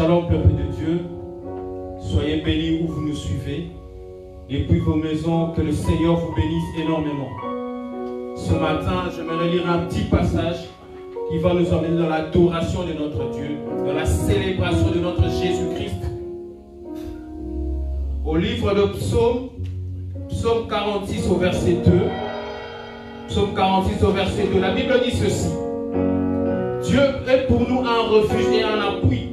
Shalom, peuple de Dieu. Soyez bénis où vous nous suivez. Et puis vos maisons, que le Seigneur vous bénisse énormément. Ce matin, j'aimerais lire un petit passage qui va nous emmener dans l'adoration de notre Dieu, dans la célébration de notre Jésus-Christ. Au livre de Psaume, Psaume 46 au verset 2. Psaume 46 au verset 2. La Bible dit ceci. Dieu est pour nous un refuge et un appui,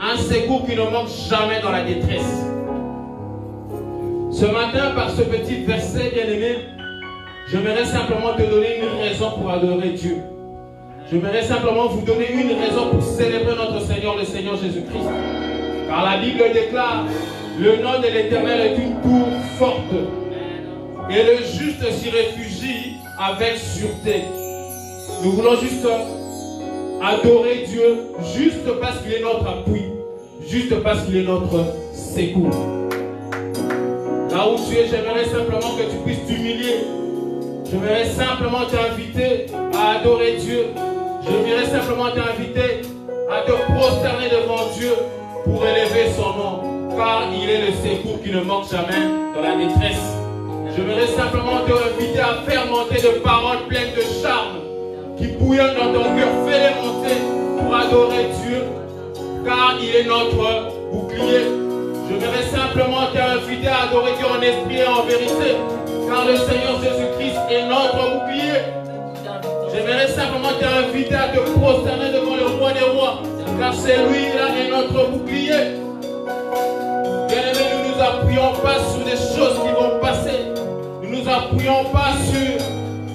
un secours qui ne manque jamais dans la détresse. Ce matin, par ce petit verset, bien-aimé, j'aimerais simplement te donner une raison pour adorer Dieu. J'aimerais simplement vous donner une raison pour célébrer notre Seigneur, le Seigneur Jésus-Christ. Car la Bible déclare, le nom de l'Éternel est une tour forte, et le juste s'y réfugie avec sûreté. Nous voulons juste adorer Dieu, juste parce qu'il est notre appui, juste parce qu'il est notre secours. Là où tu es, j'aimerais simplement que tu puisses t'humilier. J'aimerais simplement t'inviter à adorer Dieu. J'aimerais simplement t'inviter à te prosterner devant Dieu pour élever son nom, car il est le secours qui ne manque jamais dans la détresse. J'aimerais simplement t'inviter à faire monter de paroles pleines de charme qui bouillonnent dans ton cœur. Fais-les monter pour adorer Dieu, car il est notre bouclier. J'aimerais simplement t'inviter à adorer Dieu en esprit et en vérité, car le Seigneur Jésus-Christ est notre bouclier. J'aimerais simplement t'inviter à te prosterner devant le roi des rois, car c'est lui-là est notre bouclier. Bien-aimés, nous ne nous appuyons pas sur des choses qui vont passer. Nous ne nous appuyons pas sur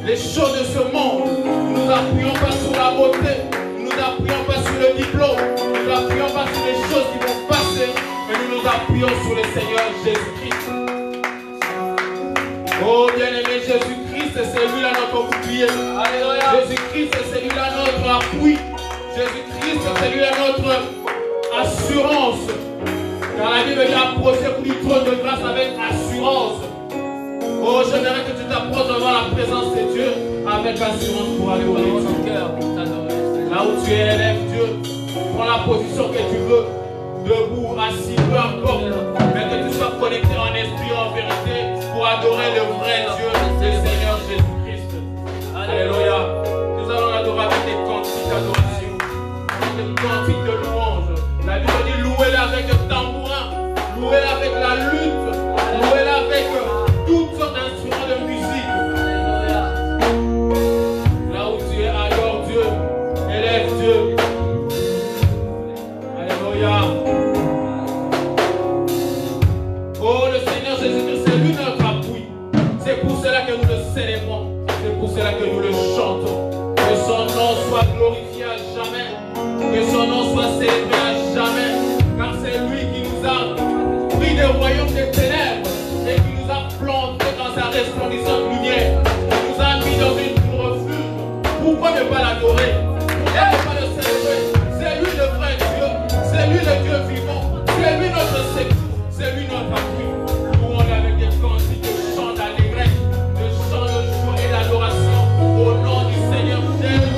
les choses de ce monde. Nous ne nous appuyons pas sur la beauté. Nous ne nous appuyons pas sur le diplôme. Nous ne nous appuyons pas sur les choses qui vont passer. Mais nous nous appuyons sur le Seigneur Jésus-Christ. Oh bien-aimé, Jésus-Christ, c'est lui-là notre bouclier. Jésus-Christ, c'est lui-là notre appui. Jésus-Christ, c'est lui-là notre assurance. Car la Bible dit approchez du trône de grâce avec assurance. Oh, j'aimerais que tu t'approches devant la présence de Dieu avec assurance pour aller au cœur. Là où tu es, élève Dieu. Prends la position que tu veux. Debout, assis, peu importe. Mais que tu sois connecté en esprit, en vérité, pour adorer le vrai Dieu, le Seigneur Jésus-Christ. Alléluia. Nous allons adorer avec des cantiques d'adoration, des cantiques de louange. La Bible dit louez-la avec le tambourin, louez-la avec la lutte, louez-la avec toutes sortes d'instruments de musique. Là où tu es, adore Dieu, élève Dieu. Alléluia. Oh, le Seigneur Jésus-Christ, c'est lui notre appui. C'est pour cela que nous le célébrons. C'est pour cela que nous le chantons. Que son nom soit glorifié à jamais. Que son nom soit célébré à jamais. Car c'est lui qui nous a pris des royaumes des ténèbres et qui nous a plantés dans sa resplendissante lumière. Il nous a mis dans une refuge. Pourquoi ne pas l'adorer? Pourquoi ne pas le célébrer? C'est lui le vrai Dieu. C'est lui le Dieu vivant. C'est lui notre secours. C'est lui notre appui. Louons-le avec des cantiques de chants d'allégresse, de chants de joie et d'adoration au nom du Seigneur Jésus.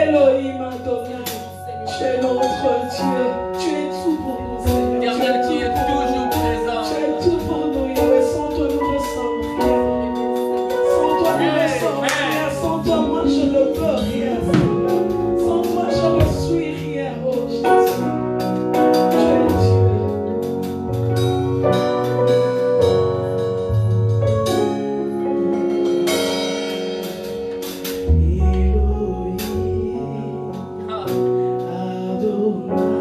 Elohim Adonai, tu es notre Dieu. Tu es tout pour nous, Seigneur. Éternel qui est toujours présent. Tu es tout pour nous, Yahweh. Sans toi, nous ne sommes rien. Sans toi, nous ne sommes rien. Sans toi, moi, je ne peux rien, Seigneur. Sans toi, je ne suis rien, oh Jésus. Tu es Dieu. Elohim Ah, Adonai.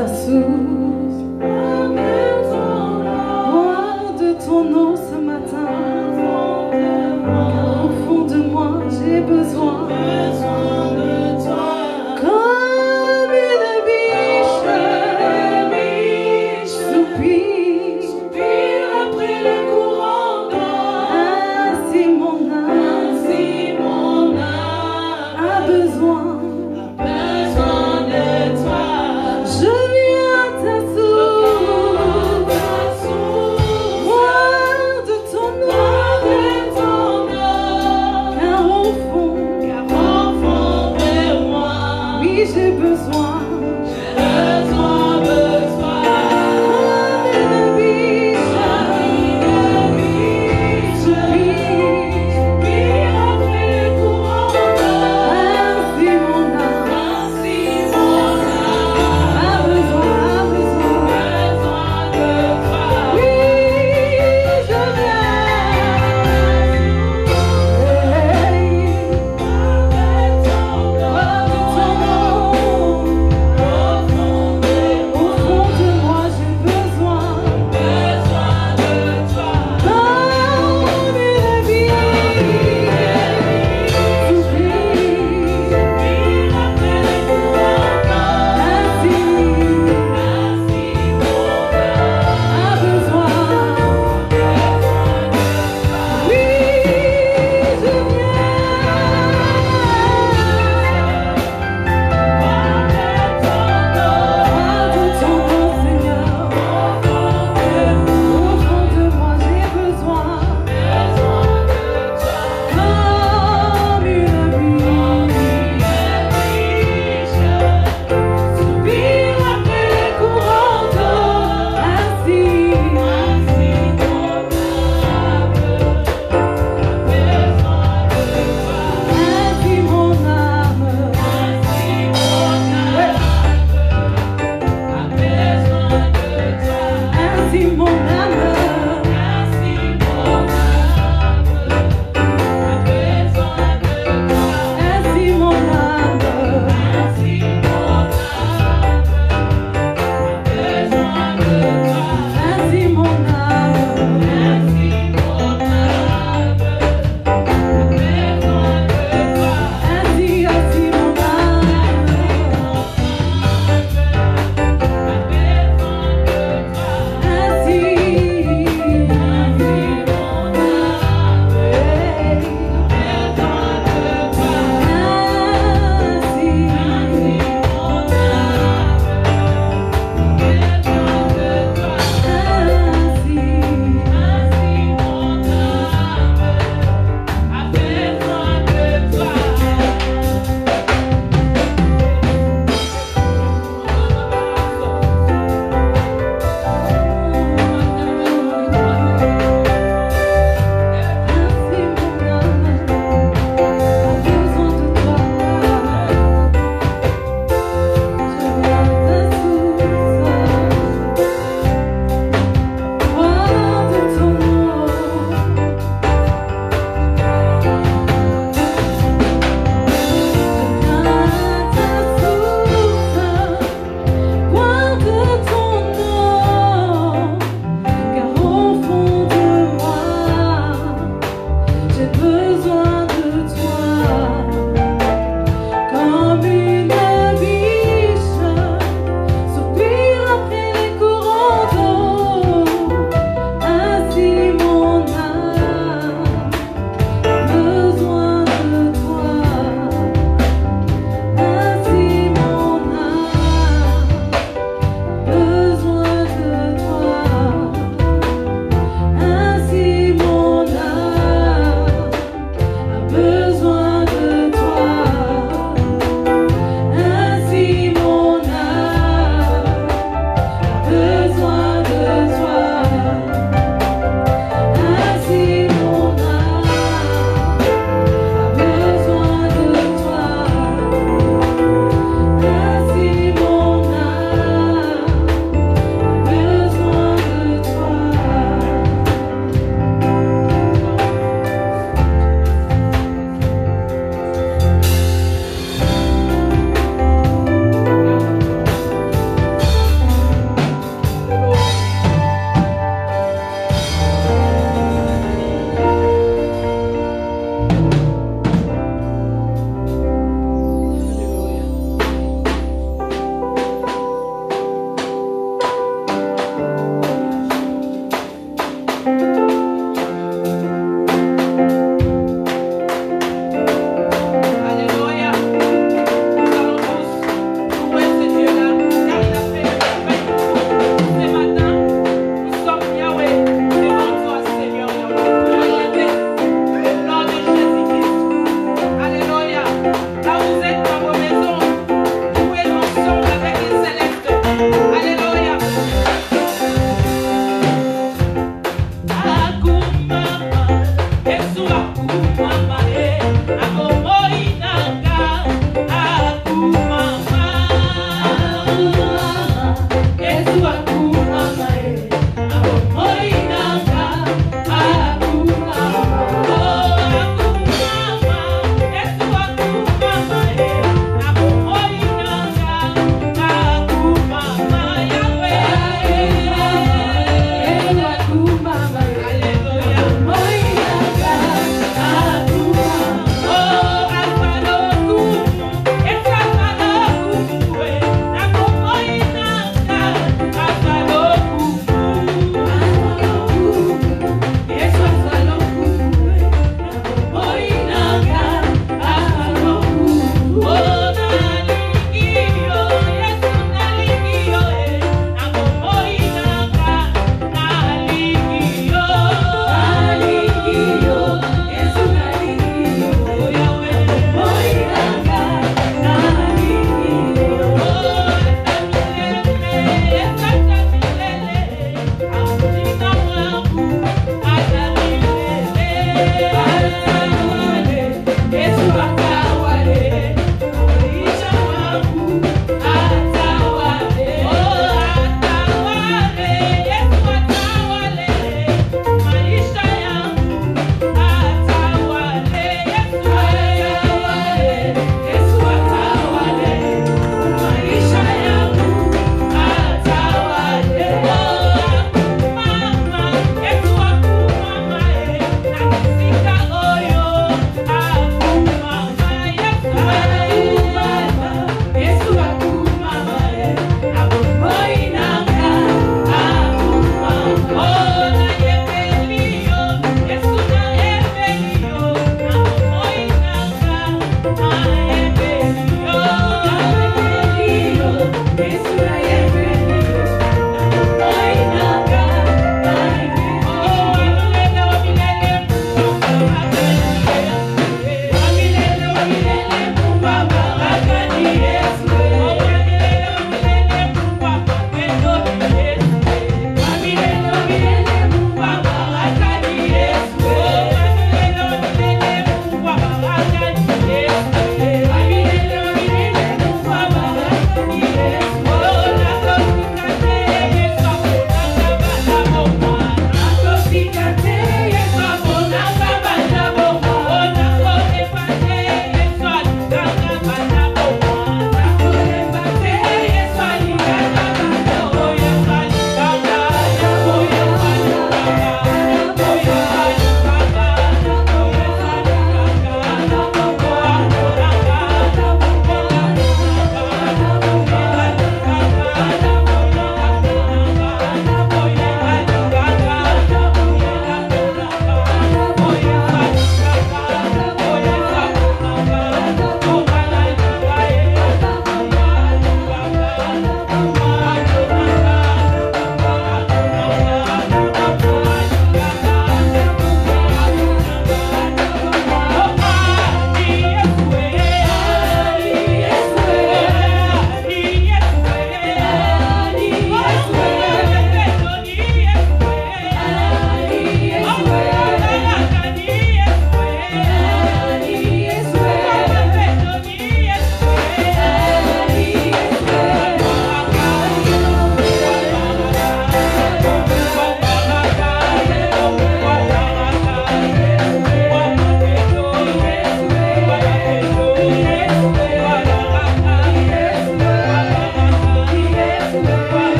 sa source. Boire de ton eau ce matin. Au fond de moi, j'ai besoin de toi. Comme une biche soupire après le courant d'eau. Ainsi mon âme a besoin de toi. Je viens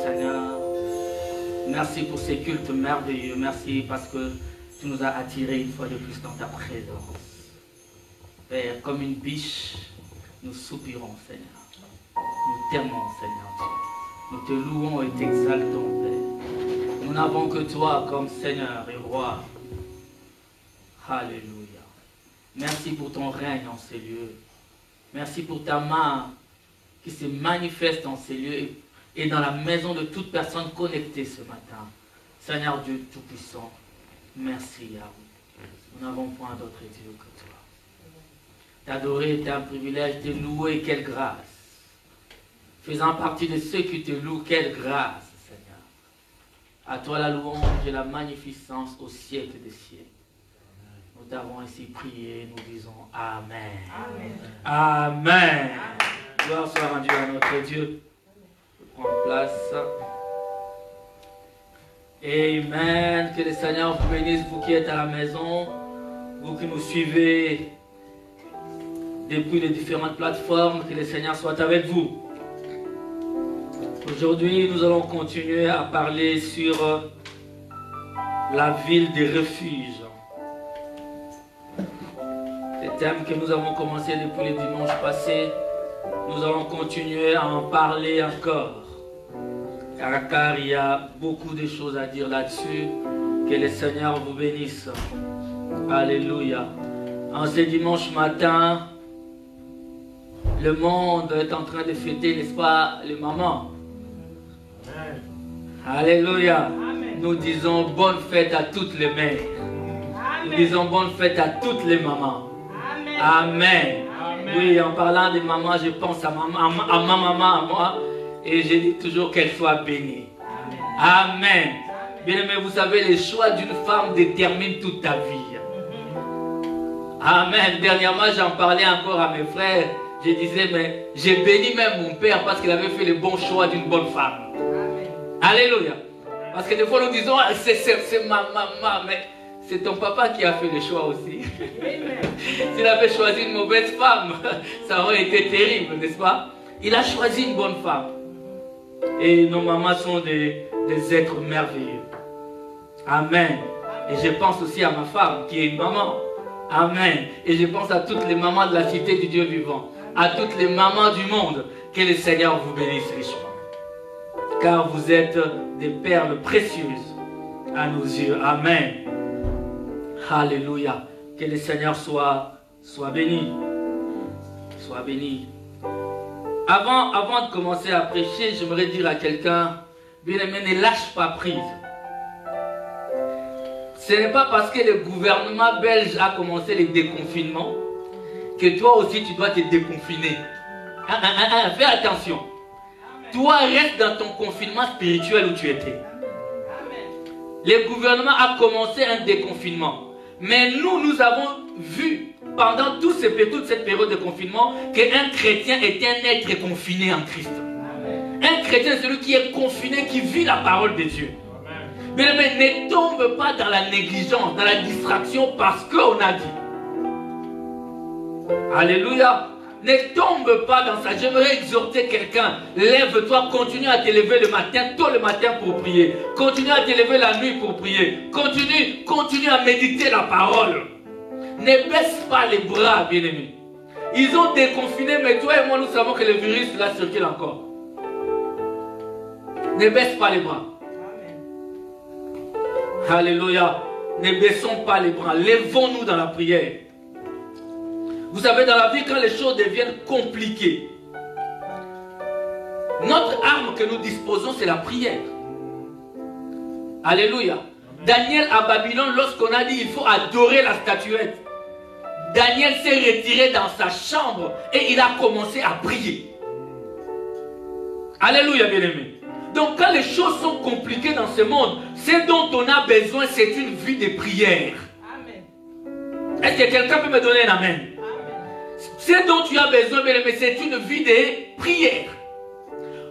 Seigneur. Merci pour ces cultes merveilleux. Merci parce que tu nous as attirés une fois de plus dans ta présence. Père, comme une biche, nous soupirons, Seigneur. Nous t'aimons, Seigneur Dieu. Nous te louons et t'exaltons, Père. Nous n'avons que toi comme Seigneur et Roi. Alléluia. Merci pour ton règne en ces lieux. Merci pour ta main qui se manifeste en ces lieux et dans la maison de toute personne connectée ce matin. Seigneur Dieu Tout-Puissant, merci Yahweh. Nous n'avons point d'autre Dieu que toi. T'adorer est un privilège, te louer, quelle grâce. Faisant partie de ceux qui te louent, quelle grâce, Seigneur. À toi la louange et la magnificence au siècle des siècles. Nous t'avons ainsi prié, nous disons Amen. Amen. Amen. Gloire soit rendue à notre Dieu. Je prends place. Amen. Que le Seigneur vous bénisse, vous qui êtes à la maison, vous qui nous suivez depuis les différentes plateformes, que le Seigneur soit avec vous. Aujourd'hui, nous allons continuer à parler sur la ville des refuges. Le thème que nous avons commencé depuis le dimanche passé, nous allons continuer à en parler encore. Car il y a beaucoup de choses à dire là-dessus. Que le Seigneur vous bénisse. Alléluia. En ce dimanche matin, le monde est en train de fêter, n'est-ce pas, les mamans. Amen. Alléluia. Amen. Nous disons bonne fête à toutes les mères. Amen. Nous disons bonne fête à toutes les mamans. Amen. Amen. Amen. Oui, en parlant des mamans, je pense à ma maman, à moi, et je dis toujours qu'elle soit bénie. Amen. Amen. Bien aimé, vous savez, les choix d'une femme déterminent toute ta vie. Amen. Dernièrement, j'en parlais encore à mes frères. Je disais, mais j'ai béni même mon père parce qu'il avait fait le bon choix d'une bonne femme. Amen. Alléluia. Parce que des fois, nous disons, c'est ma maman, mais c'est ton papa qui a fait le choix aussi. S'il avait choisi une mauvaise femme, ça aurait été terrible, n'est-ce pas? Il a choisi une bonne femme. Et nos mamans sont des êtres merveilleux. Amen. Et je pense aussi à ma femme qui est une maman. Amen. Et je pense à toutes les mamans de la cité du Dieu vivant. À toutes les mamans du monde. Que le Seigneur vous bénisse richement. Car vous êtes des perles précieuses à nos yeux. Amen. Alléluia. Que le Seigneur soit béni. Soit béni. Avant de commencer à prêcher, j'aimerais dire à quelqu'un, bien aimé, ne lâche pas prise. Ce n'est pas parce que le gouvernement belge a commencé les déconfinements que toi aussi tu dois te déconfiner. Fais attention. Toi, reste dans ton confinement spirituel où tu étais. Le gouvernement a commencé un déconfinement. Mais nous avons vu pendant toute cette période de confinement qu'un chrétien est un être confiné en Christ. Amen. Un chrétien, c'est celui qui est confiné, qui vit la parole de Dieu. Mais ne tombe pas dans la négligence, dans la distraction parce qu'on a dit. Alléluia. Ne tombe pas dans ça. J'aimerais exhorter quelqu'un. Lève-toi, continue à te lever le matin, tôt le matin pour prier. Continue à te lever la nuit pour prier. Continue à méditer la parole. Ne baisse pas les bras, bien-aimés. Ils ont déconfiné, mais toi et moi, nous savons que le virus là circule encore. Ne baisse pas les bras. Amen. Alléluia. Ne baissons pas les bras. Lèvons-nous dans la prière. Vous savez, dans la vie, quand les choses deviennent compliquées, notre arme que nous disposons, c'est la prière. Alléluia. Daniel à Babylone, lorsqu'on a dit il faut adorer la statuette, Daniel s'est retiré dans sa chambre et il a commencé à prier. Alléluia, bien-aimé. Donc quand les choses sont compliquées dans ce monde, ce dont on a besoin, c'est une vie de prière. Amen. Est-ce que quelqu'un peut me donner un amen? Ce dont tu as besoin, bien-aimé, c'est une vie de prière.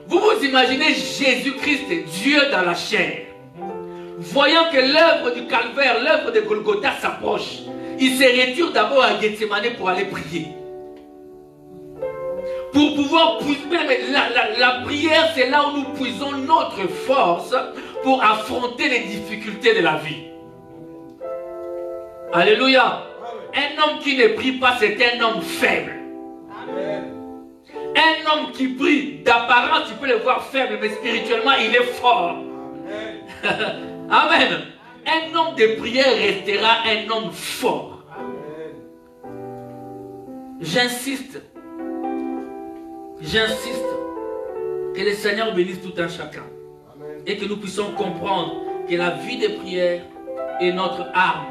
Vous vous imaginez Jésus-Christ, Dieu dans la chair, voyant que l'œuvre du calvaire, l'œuvre de Golgotha s'approche, il se retire d'abord à Gethsemane pour aller prier. Pour pouvoir puiser, mais la prière, c'est là où nous puisons notre force pour affronter les difficultés de la vie. Alléluia. Un homme qui ne prie pas, c'est un homme faible. Un homme qui prie, d'apparence, tu peux le voir faible, mais spirituellement, il est fort. Amen. Un homme de prière restera un homme fort. J'insiste que le Seigneur bénisse tout un chacun. Et que nous puissions comprendre que la vie de prière est notre arme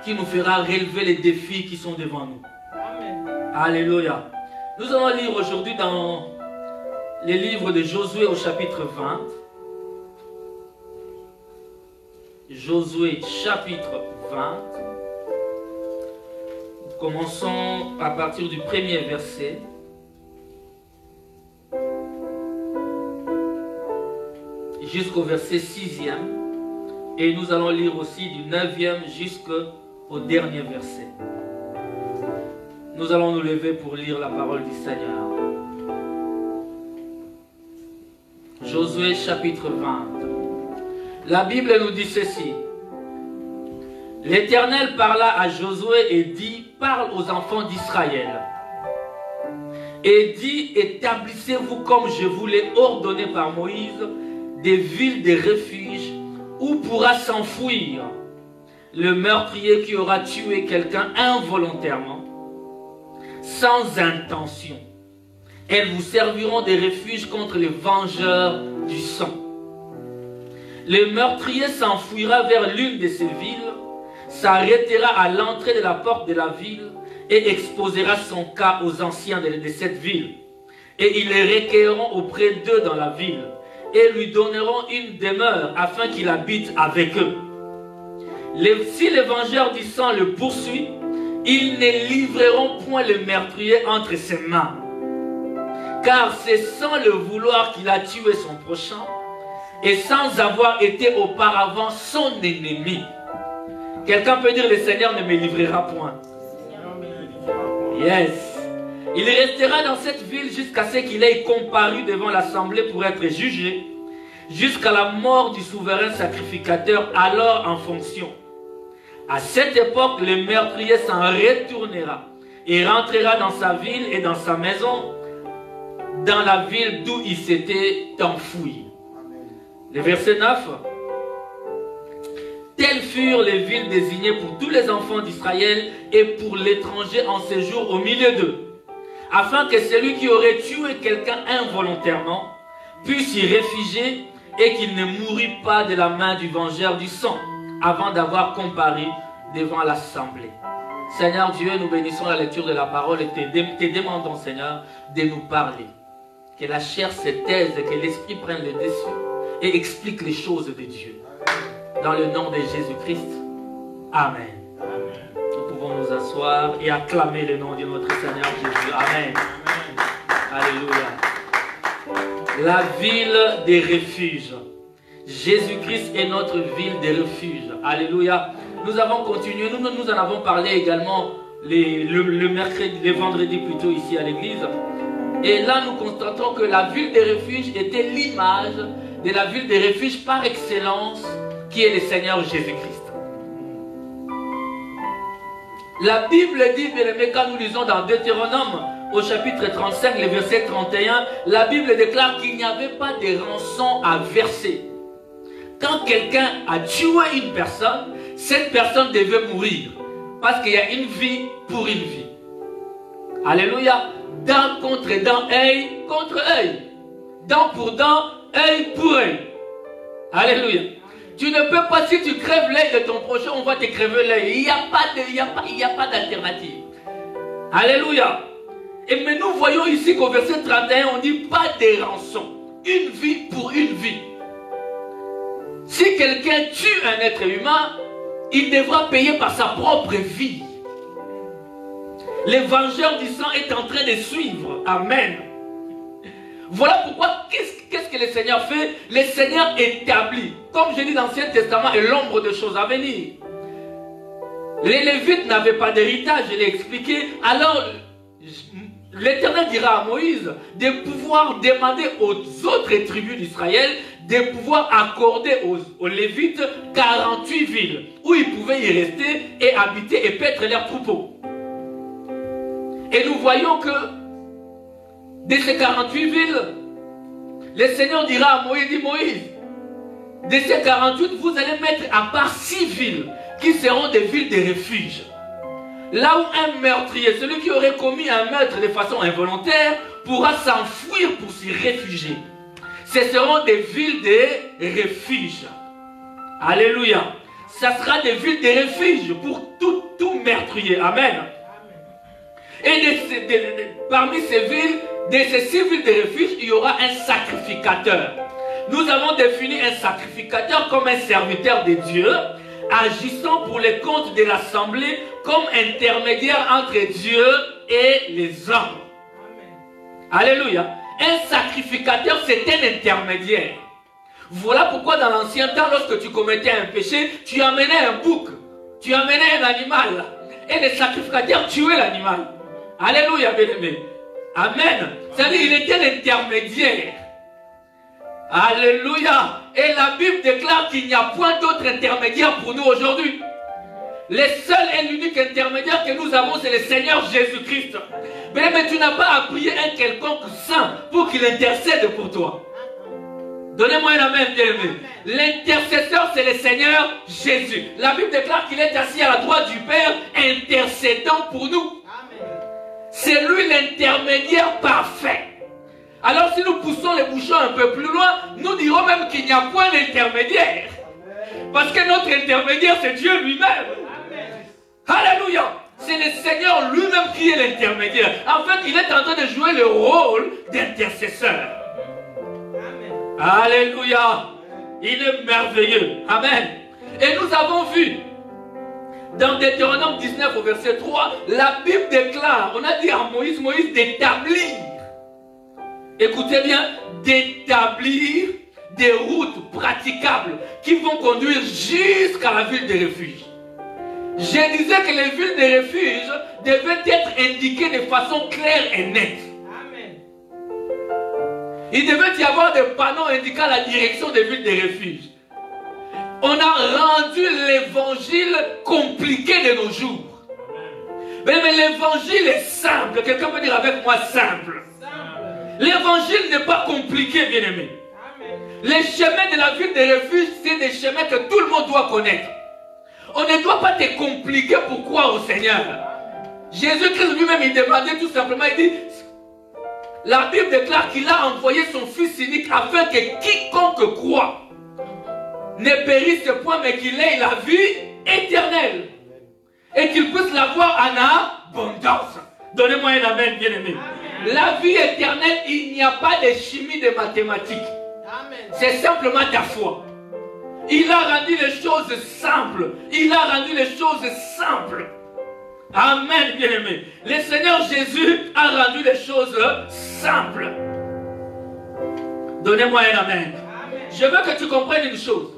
qui nous fera relever les défis qui sont devant nous. Amen. Alléluia. Nous allons lire aujourd'hui dans les livres de Josué au chapitre 20. Josué chapitre 20. Commençons à partir du premier verset. Jusqu'au verset 6e. Et nous allons lire aussi du 9e jusqu'au dernier verset. Nous allons nous lever pour lire la parole du Seigneur. Josué chapitre 20. La Bible nous dit ceci. L'Éternel parla à Josué et dit, parle aux enfants d'Israël. Et dit, établissez-vous comme je vous l'ai ordonné par Moïse, des villes de refuge où pourra s'enfouir le meurtrier qui aura tué quelqu'un involontairement, sans intention. Elles vous serviront de refuge contre les vengeurs du sang. Le meurtrier s'enfuira vers l'une de ces villes, s'arrêtera à l'entrée de la porte de la ville et exposera son cas aux anciens de cette ville. Et ils les recueilleront auprès d'eux dans la ville et lui donneront une demeure afin qu'il habite avec eux. Si le vengeur du sang le poursuit, ils ne livreront point le meurtrier entre ses mains. Car c'est sans le vouloir qu'il a tué son prochain et sans avoir été auparavant son ennemi. Quelqu'un peut dire, le Seigneur ne me livrera point. Yes. Il restera dans cette ville jusqu'à ce qu'il ait comparu devant l'assemblée pour être jugé, jusqu'à la mort du souverain sacrificateur alors en fonction. À cette époque, le meurtrier s'en retournera et rentrera dans sa ville et dans sa maison, dans la ville d'où il s'était enfoui. Le verset 9. Telles furent les villes désignées pour tous les enfants d'Israël et pour l'étranger en séjour au milieu d'eux, afin que celui qui aurait tué quelqu'un involontairement puisse y réfugier et qu'il ne mourût pas de la main du vengeur du sang avant d'avoir comparu devant l'assemblée. Seigneur Dieu, nous bénissons la lecture de la parole et te demandons, Seigneur, de nous parler. Que la chair se taise et que l'esprit prenne le dessus et explique les choses de Dieu. Dans le nom de Jésus-Christ. Amen. Amen. Nous pouvons nous asseoir et acclamer le nom de notre Seigneur Jésus. Amen. Amen. Alléluia. La ville des refuges. Jésus-Christ est notre ville des refuges. Alléluia. Nous avons continué, nous en avons parlé également le vendredi plutôt ici à l'église. Et là nous constatons que la ville des refuges était l'image de la ville des refuges par excellence qui est le Seigneur Jésus-Christ. La Bible dit, bien aimé, quand nous lisons dans Deutéronome au chapitre 35, le verset 31, la Bible déclare qu'il n'y avait pas de rançon à verser. Quand quelqu'un a tué une personne, cette personne devait mourir. Parce qu'il y a une vie pour une vie. Alléluia. Dent contre dent, œil contre œil. Dent pour dent, œil pour œil. Alléluia. Tu ne peux pas, si tu crèves l'œil de ton prochain, on va te crever l'œil. Il n'y a pas d'alternative. Alléluia. Mais nous voyons ici qu'au verset 31, on dit pas de rançon. Une vie pour une vie. Si quelqu'un tue un être humain, il devra payer par sa propre vie. Le vengeur du sang est en train de suivre. Amen. Voilà pourquoi, qu'est-ce que le Seigneur fait? Le Seigneur établit, comme je dis dans l'Ancien Testament, est l'ombre de choses à venir. Les Lévites n'avaient pas d'héritage, je l'ai expliqué. Alors, l'Éternel dira à Moïse de pouvoir demander aux autres tribus d'Israël de pouvoir accorder aux Lévites 48 villes où ils pouvaient y rester et habiter et paître leurs troupeaux. Et nous voyons que de ces 48 villes, le Seigneur dira à Moïse, dit Moïse, de ces 48, vous allez mettre à part 6 villes qui seront des villes de refuge. Là où un meurtrier, celui qui aurait commis un meurtre de façon involontaire, pourra s'enfuir pour s'y réfugier. Ce seront des villes de refuge. Alléluia. Ça sera des villes de refuge pour tout meurtrier. Amen. Et parmi ces villes, de ces 6 villes de refuge, il y aura un sacrificateur. Nous avons défini un sacrificateur comme un serviteur de Dieu, agissant pour les comptes de l'assemblée comme intermédiaire entre Dieu et les hommes. Alléluia. Un sacrificateur, c'est un intermédiaire. Voilà pourquoi dans l'ancien temps, lorsque tu commettais un péché, tu amenais un bouc, tu amenais un animal, et le sacrificateur tuait l'animal. Alléluia, bien-aimé. Amen. C'est-à-dire, il était l'intermédiaire. Alléluia. Et la Bible déclare qu'il n'y a point d'autre intermédiaire pour nous aujourd'hui. Le seul et l'unique intermédiaire que nous avons, c'est le Seigneur Jésus-Christ. Mais tu n'as pas à prier un quelconque saint pour qu'il intercède pour toi. Donnez-moi un amen, bien-aimé. L'intercesseur, c'est le Seigneur Jésus. La Bible déclare qu'il est assis à la droite du Père, intercédant pour nous. C'est lui l'intermédiaire parfait. Alors si nous poussons les bouchons un peu plus loin, nous dirons même qu'il n'y a point d'intermédiaire. Parce que notre intermédiaire, c'est Dieu lui-même. Alléluia. C'est le Seigneur lui-même qui est l'intermédiaire. En fait, il est en train de jouer le rôle d'intercesseur. Alléluia. Il est merveilleux. Amen. Et nous avons vu dans Deutéronome 19 au verset 3, la Bible déclare, on a dit à Moïse, d'établir. Écoutez bien, d'établir des routes praticables qui vont conduire jusqu'à la ville de refuge. Je disais que les villes de refuge devaient être indiquées de façon claire et nette. Amen. Il devait y avoir des panneaux indiquant la direction des villes de refuge. On a rendu l'évangile compliqué de nos jours. Mais l'évangile est simple. Quelqu'un peut dire avec moi simple. L'évangile n'est pas compliqué, bien-aimé. Les chemins de la ville de refuge, c'est des chemins que tout le monde doit connaître. On ne doit pas te compliquer pour croire au Seigneur. Jésus-Christ lui-même, il demandait tout simplement, il dit, la Bible déclare qu'il a envoyé son Fils unique afin que quiconque croit ne périsse point, mais qu'il ait la vie éternelle. Et qu'il puisse l'avoir en abondance. Donnez-moi un amen, bien-aimé. La vie éternelle, il n'y a pas de chimie de mathématiques. C'est simplement ta foi. Il a rendu les choses simples. Il a rendu les choses simples. Amen, bien-aimé. Le Seigneur Jésus a rendu les choses simples. Donnez-moi un amen. Je veux que tu comprennes une chose.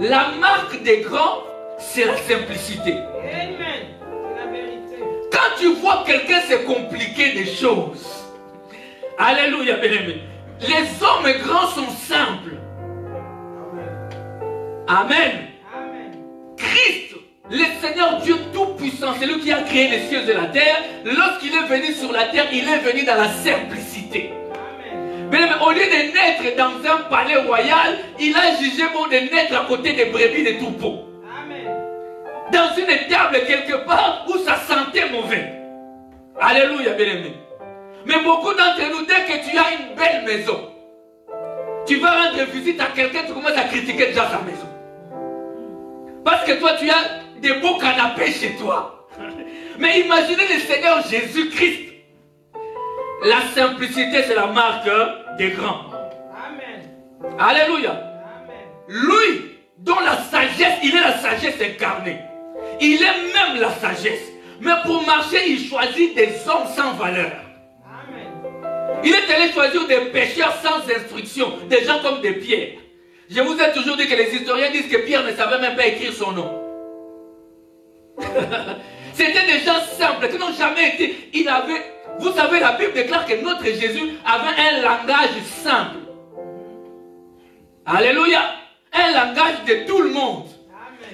La marque des grands, c'est la simplicité. Amen. C'est la vérité. Quand tu vois quelqu'un se compliquer des choses, alléluia, bien-aimé. Les hommes grands sont simples. Amen. Amen. Christ, le Seigneur Dieu Tout-Puissant, c'est lui qui a créé les cieux et la terre. Lorsqu'il est venu sur la terre, il est venu dans la simplicité. Mais au lieu de naître dans un palais royal, il a jugé bon de naître à côté des brebis de troupeaux. Dans une étable quelque part où ça sentait mauvais. Alléluia, bien-aimé. Mais beaucoup d'entre nous, dès que tu as une belle maison, tu vas rendre visite à quelqu'un, tu commences à critiquer déjà sa maison. Parce que toi, tu as des beaux canapés chez toi. Mais imaginez le Seigneur Jésus-Christ. La simplicité, c'est la marque des grands. Amen. Alléluia. Amen. Lui, dont la sagesse, il est la sagesse incarnée. Il est même la sagesse. Mais pour marcher, il choisit des hommes sans valeur. Amen. Il est allé choisir des pécheurs sans instruction, des gens comme des pierres. Je vous ai toujours dit que les historiens disent que Pierre ne savait même pas écrire son nom. C'était des gens simples qui n'ont jamais été... Vous savez, la Bible déclare que notre Jésus avait un langage simple. Alléluia. Un langage de tout le monde.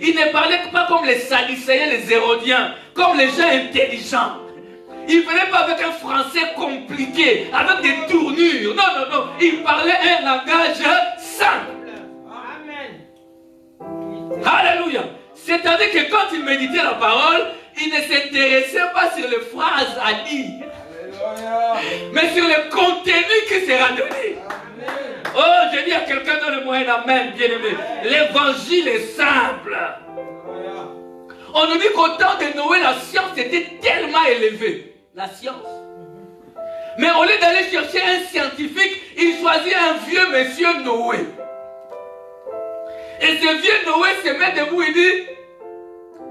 Il ne parlait pas comme les Sadducéens, les Hérodiens, comme les gens intelligents. Il ne venait pas avec un français compliqué, avec des tournures. Non, non, non. Il parlait un langage simple. Amen. Alléluia. C'est-à-dire que quand il méditait la parole, il ne s'intéressait pas sur les phrases à dire. Alléluia. Mais sur le contenu qui sera donné. Amen. Oh, je dis à quelqu'un dans le moyen amen, bien aimé. L'évangile est simple. On nous dit qu'au temps de Noé, la science était tellement élevée. La science. Mais au lieu d'aller chercher un scientifique, il choisit un vieux monsieur Noé. Et ce vieux Noé se met debout et dit,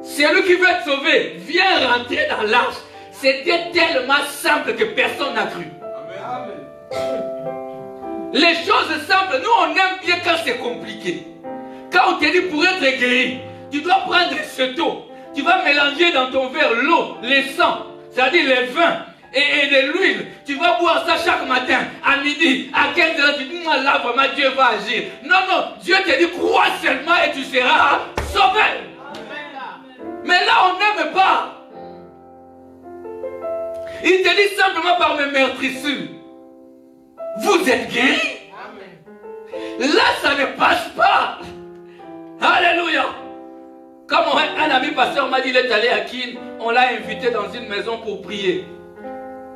c'est lui qui veut être sauvé, viens rentrer dans l'arche. C'était tellement simple que personne n'a cru. Amen. Les choses simples, nous on aime bien quand c'est compliqué. Quand on te dit pour être guéri, tu dois prendre ce seau. Tu vas mélanger dans ton verre l'eau, le sang, c'est-à-dire le vin et de l'huile. Tu vas boire ça chaque matin, à midi, à 15h. Tu dis, moi là vraiment Dieu va agir. Non, non, Dieu te dit, crois seulement et tu seras sauvé. Mais là on n'aime pas. Il te dit simplement par mes meurtrissures, vous êtes guéris. Là ça ne passe pas. Alléluia. Comme un ami pasteur m'a dit, il est allé à Kin, on l'a invité dans une maison pour prier.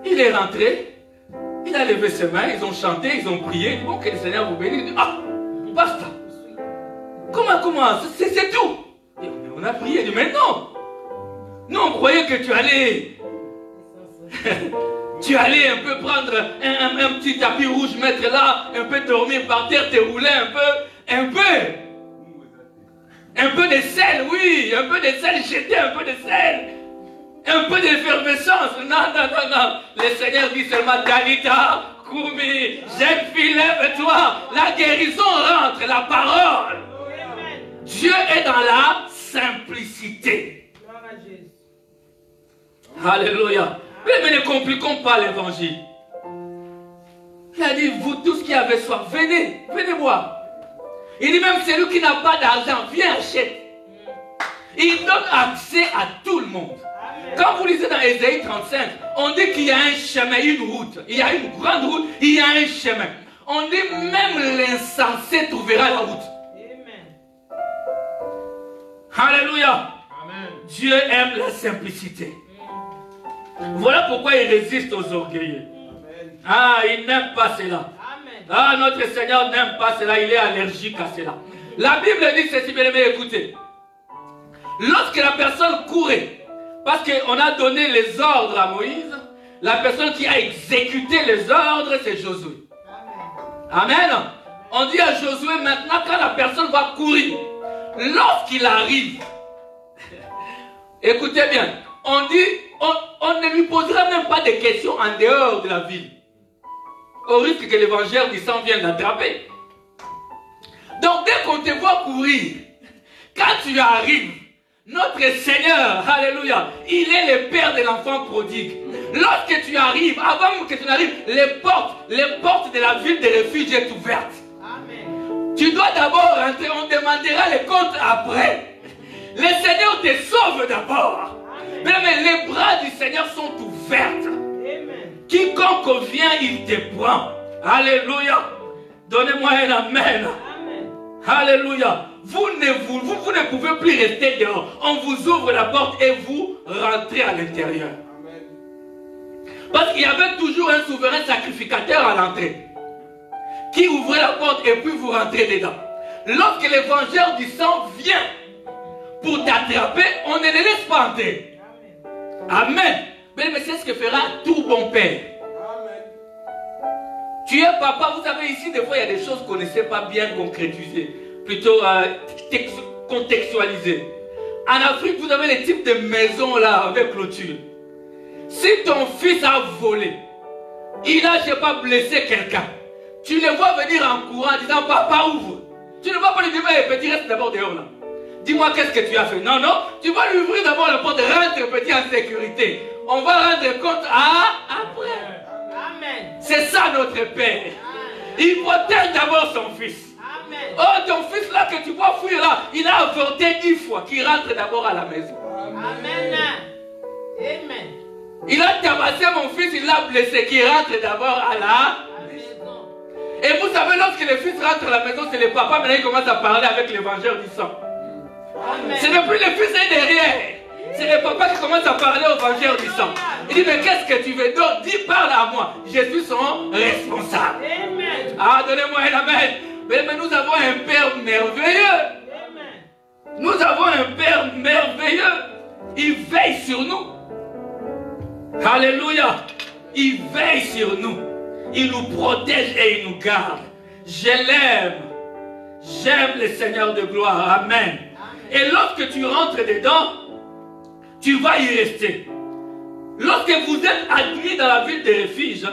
Il est rentré, il a levé ses mains, ils ont chanté, ils ont prié. Bon, que le Seigneur vous bénisse. Il dit, ah, basta. Comment, c'est tout. Et on a prié, il dit, mais non. Nous, on croyait que tu allais... tu allais un peu prendre un petit tapis rouge, mettre là, un peu dormir par terre, te rouler un peu de sel, oui, un peu de sel, jeter un peu de sel, un peu d'effervescence. Non. Le Seigneur dit seulement, Dalita, Koumi, jeune fille, lève-toi. La guérison rentre, la parole. Dieu est dans la simplicité. Alléluia. Mais ne compliquons pas l'évangile. Il a dit, vous tous qui avez soif, venez boire. Il dit même celui qui n'a pas d'argent, viens achète. Il donne accès à tout le monde. Quand vous lisez dans Ésaïe 35, on dit qu'il y a un chemin, une route. Il y a une grande route, il y a un chemin. On dit même l'insensé trouvera la route. Alléluia. Amen. Dieu aime la simplicité. Voilà pourquoi il résiste aux orgueilleux. Ah, il n'aime pas cela. Ah, notre Seigneur n'aime pas cela, il est allergique à cela. La Bible dit ceci, bien aimé, écoutez. Lorsque la personne courait, parce qu'on a donné les ordres à Moïse, la personne qui a exécuté les ordres, c'est Josué. Amen. On dit à Josué maintenant, quand la personne va courir, lorsqu'il arrive, écoutez bien, on dit, on ne lui posera même pas de questions en dehors de la ville. Au risque que l'évangile du sang vienne l'attraper. Donc dès qu'on te voit courir, quand tu arrives, notre Seigneur, alléluia, il est le Père de l'enfant prodigue. Lorsque tu arrives, avant que tu n'arrives, les portes de la ville de refuge sont ouvertes. Amen. Tu dois d'abord rentrer, on demandera les comptes après. Le Seigneur te sauve d'abord. Mais les bras du Seigneur sont ouverts. Quiconque vient, il te prend. Alléluia. Donnez-moi un amen. Amen. Alléluia. Vous ne pouvez plus rester dehors. On vous ouvre la porte et vous rentrez à l'intérieur. Parce qu'il y avait toujours un souverain sacrificateur à l'entrée qui ouvrait la porte et puis vous rentrez dedans. Lorsque l'évangile du sang vient pour t'attraper, on ne le laisse pas entrer. Amen. Mais c'est ce que fera tout bon père. Amen. Tu es papa, vous savez ici, des fois il y a des choses qu'on ne sait pas bien concrétiser, plutôt contextualiser. En Afrique, vous avez les types de maisons là avec clôture. Si ton fils a volé, il a, je sais pas, blessé quelqu'un, tu le vois venir en courant en disant papa ouvre. Tu ne vas pas lui dire, hey, petit, reste d'abord dehors là. Dis-moi qu'est-ce que tu as fait. Non, tu vas lui ouvrir d'abord la porte, rentre petit en sécurité. On va rendre compte après. à notre Père. Il protège d'abord son fils. Oh, ton fils là que tu vois fuir là, il a avorté 10 fois, qu'il rentre d'abord à la maison. Amen. Amen. Il a tabassé mon fils, il l'a blessé, qu'il rentre d'abord à la Maison. Et vous savez, lorsque le fils rentre à la maison, c'est le papa, maintenant il commence à parler avec le vengeur du sang. Amen. C'est depuis le fils est derrière. C'est le papa qui commence à parler au vengeur du sang. Il dit, mais qu'est-ce que tu veux? Donc, dis, parle à moi. Je suis son responsable. Amen. Ah, donnez-moi un amen. Mais nous avons un Père merveilleux. Amen. Nous avons un Père merveilleux. Il veille sur nous. Alléluia. Il veille sur nous. Il nous protège et il nous garde. Je l'aime. J'aime le Seigneur de gloire. Amen. Et lorsque tu rentres dedans, tu vas y rester. Lorsque vous êtes admis dans la ville de refuge,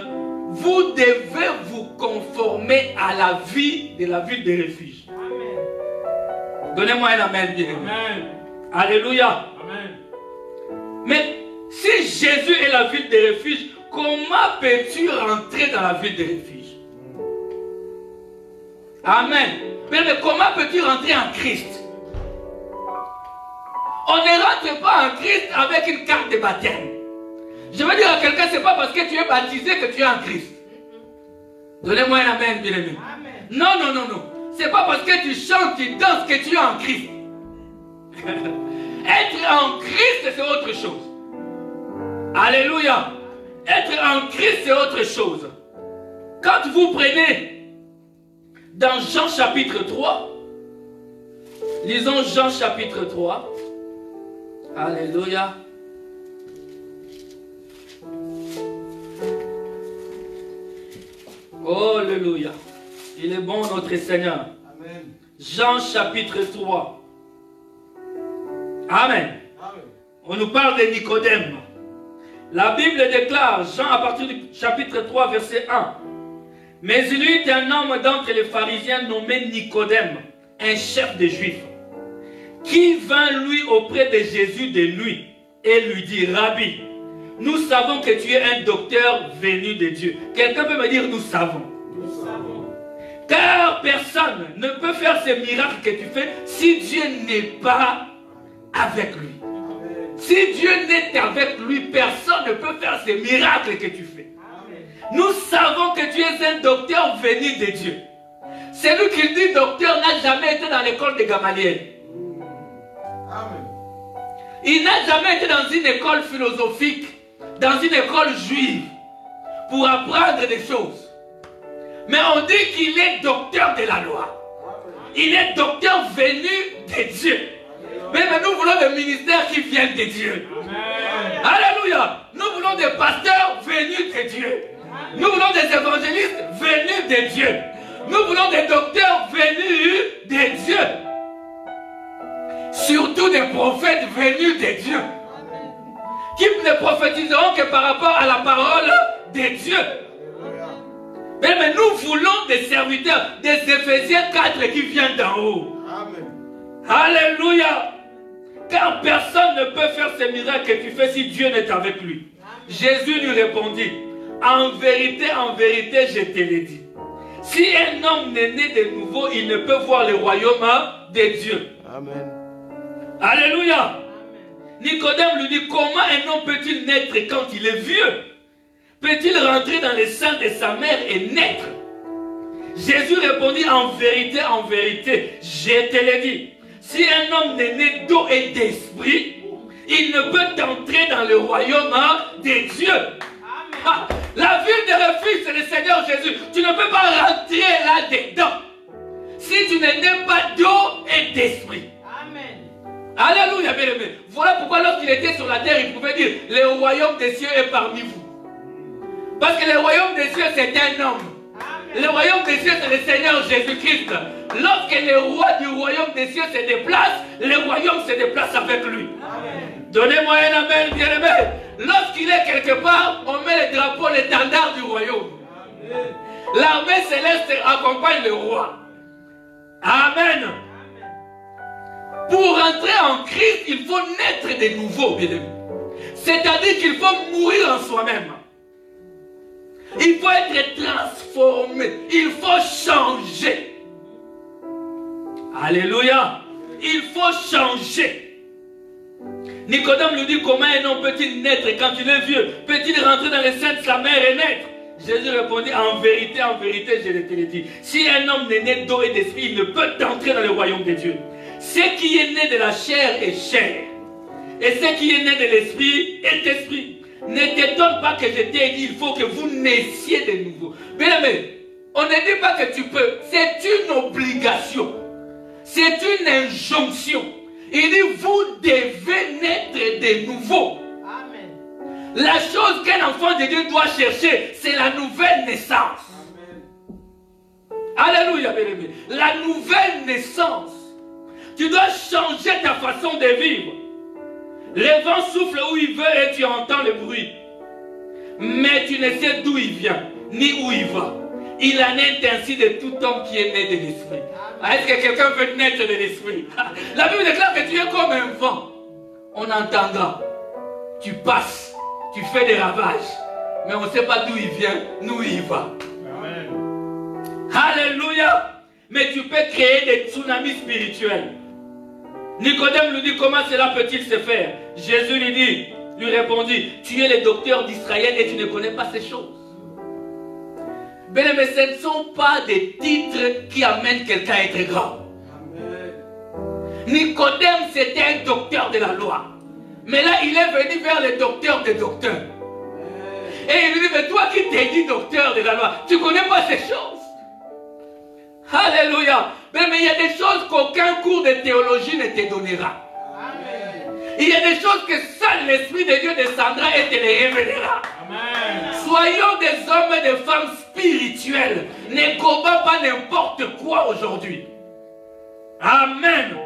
vous devez vous conformer à la vie de la ville de refuge. Amen. Donnez-moi un amen bien. Amen. Alléluia. Amen. Mais si Jésus est la ville de refuge, comment peux-tu rentrer dans la ville de refuge? Amen. Mais comment peux-tu rentrer en Christ? On ne rentre pas en Christ avec une carte de baptême. Je veux dire à quelqu'un, ce n'est pas parce que tu es baptisé que tu es en Christ. Donnez-moi un amen, bien aimé. Non, non, non, non. Ce n'est pas parce que tu chantes, tu danses que tu es en Christ. Être en Christ, c'est autre chose. Alléluia. Être en Christ, c'est autre chose. Quand vous prenez dans Jean chapitre 3, lisons Jean chapitre 3. Alléluia. Oh, alléluia. Il est bon notre Seigneur. Amen. Jean chapitre 3. Amen. Amen. On nous parle de Nicodème. La Bible déclare, Jean à partir du chapitre 3 verset 1. Mais il y eut un homme d'entre les pharisiens nommé Nicodème, un chef des Juifs, qui vint lui auprès de Jésus de nuit et lui dit, Rabbi, nous savons que tu es un docteur venu de Dieu. Quelqu'un peut me dire, nous savons. Nous savons. Car personne ne peut faire ces miracles que tu fais si Dieu n'est pas avec lui. Si Dieu n'est avec lui, personne ne peut faire ces miracles que tu fais. Nous savons que tu es un docteur venu de Dieu. Celui qui dit docteur n'a jamais été dans l'école de Gamaliel. Amen. Il n'a jamais été dans une école philosophique, dans une école juive, pour apprendre des choses. Mais on dit qu'il est docteur de la loi. Il est docteur venu de Dieu. Mais nous voulons des ministères qui viennent de Dieu. Amen. Alléluia. Nous voulons des pasteurs venus de Dieu. Nous voulons des évangélistes venus de Dieu. Nous voulons des docteurs venus de Dieu. Surtout des prophètes venus de Dieu. Qui ne prophétiseront que par rapport à la parole de Dieu. Mais nous voulons des serviteurs, des Éphésiens 4 qui viennent d'en haut. Amen. Alléluia. Car personne ne peut faire ces miracles que tu fais si Dieu n'est avec lui. Jésus lui répondit, en vérité, je te l'ai dit. Si un homme n'est né de nouveau, il ne peut voir le royaume de Dieu. Amen. Alléluia. Nicodème lui dit, comment un homme peut-il naître quand il est vieux? Peut-il rentrer dans le sein de sa mère et naître? Jésus répondit, en vérité, je te l'ai dit. Si un homme n'est né d'eau et d'esprit, il ne peut entrer dans le royaume de Dieu. Ah, la ville de refuge, c'est le Seigneur Jésus. Tu ne peux pas rentrer là-dedans si tu n'es né pas d'eau et d'esprit. Alléluia, bien-aimé. Voilà pourquoi lorsqu'il était sur la terre, il pouvait dire, le royaume des cieux est parmi vous. Parce que le royaume des cieux, c'est un homme. Le royaume des cieux, c'est le Seigneur Jésus-Christ. Lorsque le roi du royaume des cieux se déplace, le royaume se déplace avec lui. Donnez-moi un amen, bien-aimé. Lorsqu'il est quelque part, on met le drapeau, l'étendard du royaume. L'armée céleste accompagne le roi. Amen. Pour entrer en Christ, il faut naître de nouveau, bien-aimé. C'est-à-dire qu'il faut mourir en soi-même. Il faut être transformé. Il faut changer. Alléluia. Il faut changer. Nicodème lui dit, comment un homme peut-il naître quand il est vieux? Peut-il rentrer dans les seins de sa mère et naître? Jésus répondit, en vérité, je te le dis. Si un homme n'est né d'eau et d'esprit, il ne peut entrer dans le royaume de Dieu. Ce qui est né de la chair est chair. Et ce qui est né de l'esprit est esprit. Ne t'étonne pas que je t'ai dit, il faut que vous naissiez de nouveau. Bien aimé, on ne dit pas que tu peux. C'est une obligation. C'est une injonction. Il dit, vous devez naître de nouveau. Amen. La chose qu'un enfant de Dieu doit chercher, c'est la nouvelle naissance. Amen. Alléluia, bien-aimé. La nouvelle naissance. Tu dois changer ta façon de vivre. Le vent souffle où il veut et tu entends le bruit. Mais tu ne sais d'où il vient, ni où il va. Il en est ainsi de tout homme qui est né de l'esprit. Est-ce que quelqu'un veut naître de l'esprit? La Bible déclare que tu es comme un vent. On entendra. Tu passes, tu fais des ravages. Mais on ne sait pas d'où il vient, ni où il va. Amen. Alléluia. Mais tu peux créer des tsunamis spirituels. Nicodème lui dit, comment cela peut-il se faire? Jésus lui répondit, tu es le docteur d'Israël et tu ne connais pas ces choses. Mais ce ne sont pas des titres qui amènent quelqu'un à être grand. Nicodème, c'était un docteur de la loi. Mais là, il est venu vers le docteur des docteurs. Et il lui dit, mais toi qui t'es dit docteur de la loi, tu ne connais pas ces choses. Alléluia. Mais il y a des choses qu'aucun cours de théologie ne te donnera. Amen. Il y a des choses que seul l'Esprit de Dieu descendra et te les révélera. Amen. Soyons des hommes et des femmes spirituels. Ne combat pas n'importe quoi aujourd'hui. Amen.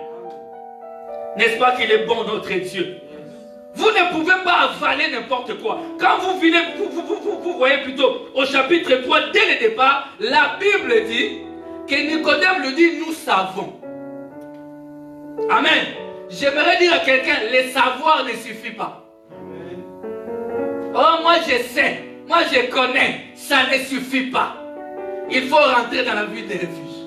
N'est-ce pas qu'il est bon notre Dieu? Vous ne pouvez pas avaler n'importe quoi. Quand vous voyez plutôt au chapitre 3, dès le départ, la Bible dit que Nicodème lui dit, nous savons. Amen. J'aimerais dire à quelqu'un, le savoir ne suffit pas. Amen. Oh, moi je sais, moi je connais, ça ne suffit pas. Il faut rentrer dans la vie des refuges.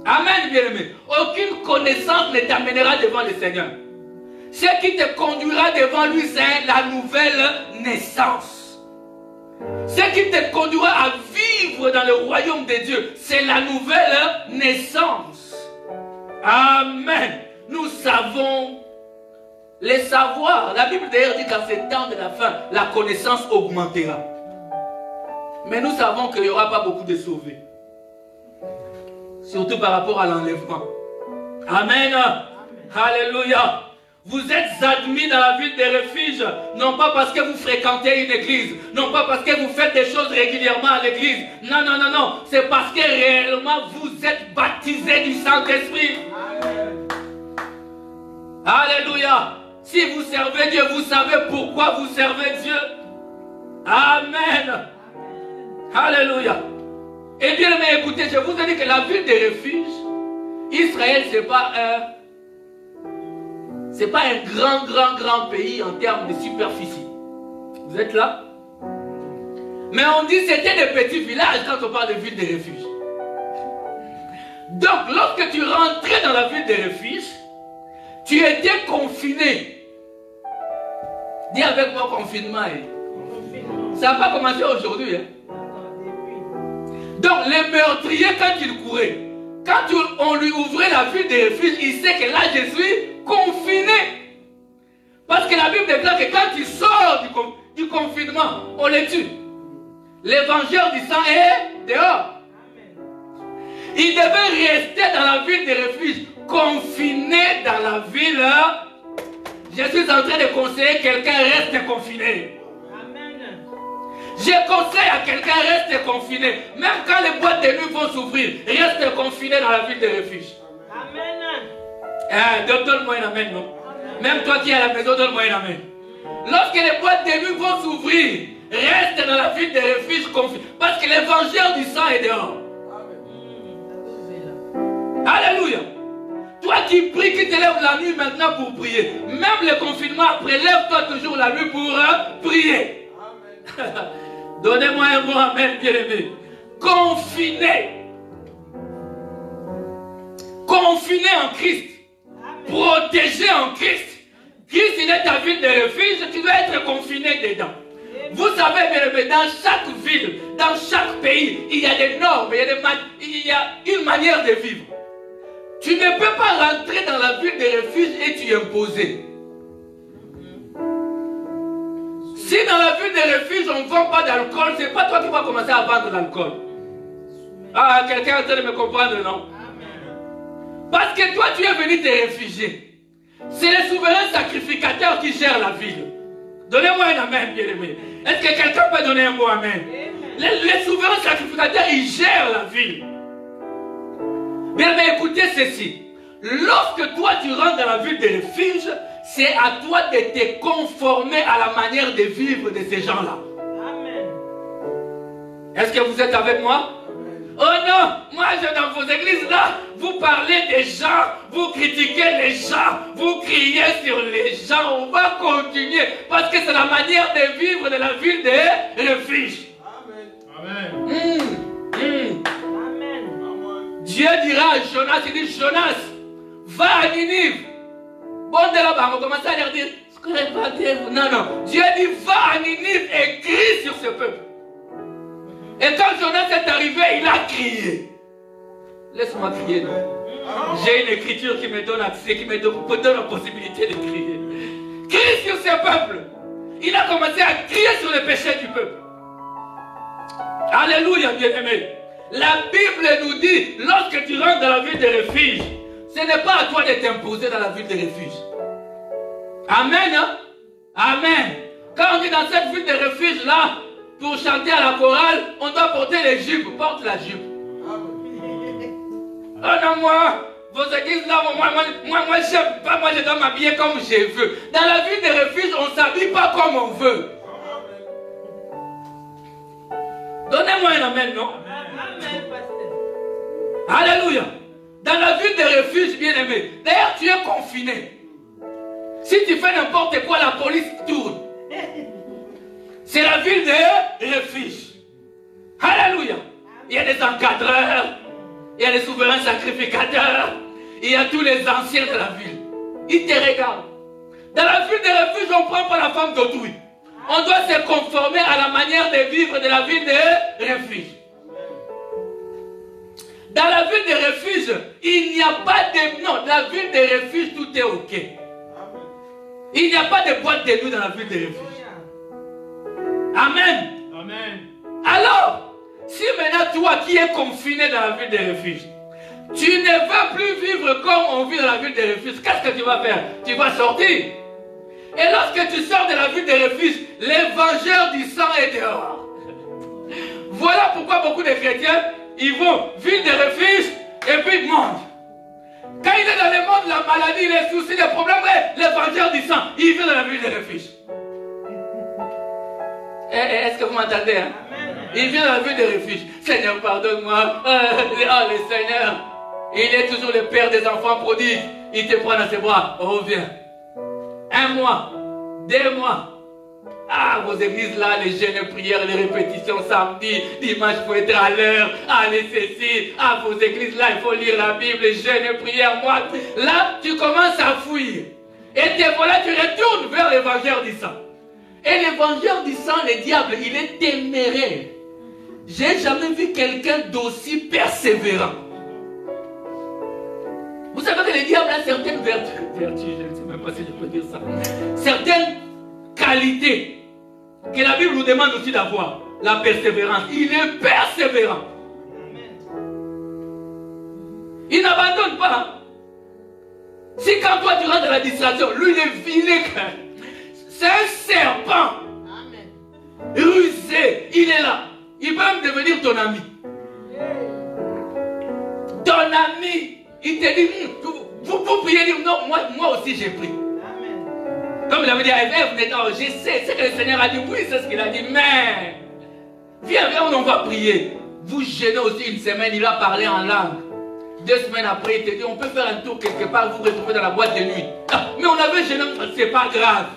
Amen, bien-aimé. Aucune connaissance ne t'amènera devant le Seigneur. Ce qui te conduira devant lui, c'est la nouvelle naissance. Ce qui te conduira à vivre dans le royaume de Dieu, c'est la nouvelle naissance. Amen. Nous savons les savoirs. La Bible d'ailleurs dit qu'en ces temps de la fin, la connaissance augmentera. Mais nous savons qu'il n'y aura pas beaucoup de sauvés. Surtout par rapport à l'enlèvement. Amen. Amen. Alléluia. Vous êtes admis dans la ville des refuges, non pas parce que vous fréquentez une église, non pas parce que vous faites des choses régulièrement à l'église. Non, non, non, non. C'est parce que réellement vous êtes baptisés du Saint-Esprit. Alléluia. Si vous servez Dieu, vous savez pourquoi vous servez Dieu. Amen. Alléluia. Eh bien, mais écoutez, je vous ai dit que la ville des refuges, Israël, c'est pas un grand pays en termes de superficie. Vous êtes là? Mais on dit que c'était des petits villages quand on parle de ville des refuges. Donc, lorsque tu rentrais dans la ville des refuges, tu étais confiné. Dis avec moi confinement. Ça n'a pas commencé aujourd'hui. Hein? Donc, les meurtriers, quand ils couraient, quand on lui ouvrait la ville des refuges, il sait que là, je suis confiné. Parce que la Bible déclare que quand il sort du confinement, on les tue. L'évangile du sang est dehors. Il devait rester dans la ville des refuges, confiné dans la ville. Je suis en train de conseiller quelqu'un, reste confiné. Je conseille à quelqu'un, reste confiné. Même quand les boîtes de nuit vont s'ouvrir, reste confiné dans la ville des refuges. Amen. Donne-moi un amen, non? Amen. Même toi qui es à la maison, donne-moi un amen. Lorsque les boîtes de nuit vont s'ouvrir, reste dans la ville des refuges confiné. Parce que l'évangile du sang est dehors. Amen. Alléluia. Toi qui pries, qui te lèves la nuit maintenant pour prier. Même le confinement après, lève-toi toujours la nuit pour prier. Amen. Donnez-moi un mot, amen, bien-aimé. Confiné. Confiné en Christ. Protégé en Christ. Christ, il est ta ville de refuge, tu dois être confiné dedans. Vous savez, bien-aimé, dans chaque ville, dans chaque pays, il y a des normes, il y a une manière de vivre. Tu ne peux pas rentrer dans la ville de refuge et tu imposer. Si dans la ville de refuge, on ne vend pas d'alcool, ce n'est pas toi qui vas commencer à vendre l'alcool. Ah, quelqu'un est en train de me comprendre, non? Parce que toi, tu es venu te réfugier. C'est les souverains sacrificateurs qui gèrent la ville. Donnez-moi un amen, bien-aimé. Est-ce que quelqu'un peut donner un mot amen? Les souverains sacrificateurs, ils gèrent la ville. Bien-aimé, écoutez ceci. Lorsque toi, tu rentres dans la ville de refuge, c'est à toi de te conformer à la manière de vivre de ces gens-là. Amen. Est-ce que vous êtes avec moi? Oh non, moi dans vos églises là, vous parlez des gens, vous critiquez les gens, vous criez sur les gens, on va continuer parce que c'est la manière de vivre de la ville de refuge. Amen. Amen. Dieu dira à Jonas, il dit Jonas, va à Ninive. Bon de là-bas, on commence à leur dire, non, non. Dieu dit va à Ninive et crie sur ce peuple. Et quand Jonas est arrivé, il a crié. Laisse-moi crier, non? J'ai une écriture qui me donne accès, qui me donne la possibilité de crier. Crie sur ce peuple. Il a commencé à crier sur les péchés du peuple. Alléluia, bien-aimé. La Bible nous dit, lorsque tu rentres dans la ville de refuge, ce n'est pas à toi de t'imposer dans la ville de refuge. Amen, hein? Amen. Quand on est dans cette ville de refuge là, pour chanter à la chorale, on doit porter les jupes. Porte la jupe. Oh non, moi, vos églises là, moi j'aime pas, moi je dois m'habiller comme je veux. Dans la ville de refuge, on ne s'habille pas comme on veut. Donnez-moi un amen, non? Amen, pasteur. Alléluia. Dans la ville de refuge, bien-aimé. D'ailleurs, tu es confiné. Si tu fais n'importe quoi, la police tourne. C'est la ville de refuge. Alléluia. Il y a des encadreurs. Il y a des souverains sacrificateurs. Il y a tous les anciens de la ville. Ils te regardent. Dans la ville de refuge, on ne prend pas la femme d'autrui. On doit se conformer à la manière de vivre de la ville de refuge. Dans la ville de refuge, il n'y a pas de... Non, la ville de refuge, tout est OK. Il n'y a pas de boîte de nuit dans la ville de refuge. Amen. Amen. Alors, si maintenant toi qui es confiné dans la ville de refuge, tu ne vas plus vivre comme on vit dans la ville de refuge, qu'est-ce que tu vas faire? Tu vas sortir. Et lorsque tu sors de la ville de refuge, les vengeurs du sang est dehors. Voilà pourquoi beaucoup de chrétiens, ils vont ville de refuge et puis monde. Quand il est dans le monde, la maladie, les soucis, les problèmes, les vengeurs du sang, ils vivent dans la ville de refuge. Est-ce que vous m'entendez, hein? Il vient dans la ville de refuge. Seigneur, pardonne-moi. Oh, le Seigneur, il est toujours le père des enfants prodigues. Il te prend dans ses bras. Reviens. 1 mois, 2 mois. Ah, vos églises là, les jeûnes, prières, les répétitions samedi, dimanche, il faut être à l'heure. Allez, ceci. Ah, vos églises là, il faut lire la Bible, les jeûnes, prières, moi. Là, tu commences à fuir. Et te voilà, tu retournes vers les vengeurs du sang. Et les vengeurs du sang, le diable, il est téméraire. J'ai jamais vu quelqu'un d'aussi persévérant. Vous savez que le diable a certaines vertus, je ne sais même pas si je peux dire ça, certaines qualités que la Bible nous demande aussi d'avoir. La persévérance. Il est persévérant. Il n'abandonne pas. Si quand toi tu rentres dans la distraction, lui il est vilain. C'est un serpent. Amen. Rusé. Il est là. Il va même devenir ton ami. Ton ami. Il te dit, vous priez, dire non, moi aussi j'ai pris. Amen. Comme il avait dit à Ève, je sais ce que le Seigneur a dit. Oui, c'est ce qu'il a dit. Mais, viens, on va prier. Vous gênez aussi une semaine, il a parlé en langue. 2 semaines après, il te dit, on peut faire un tour quelque part, vous retrouver dans la boîte de nuit. Ah, mais on avait gêné, c'est pas grave.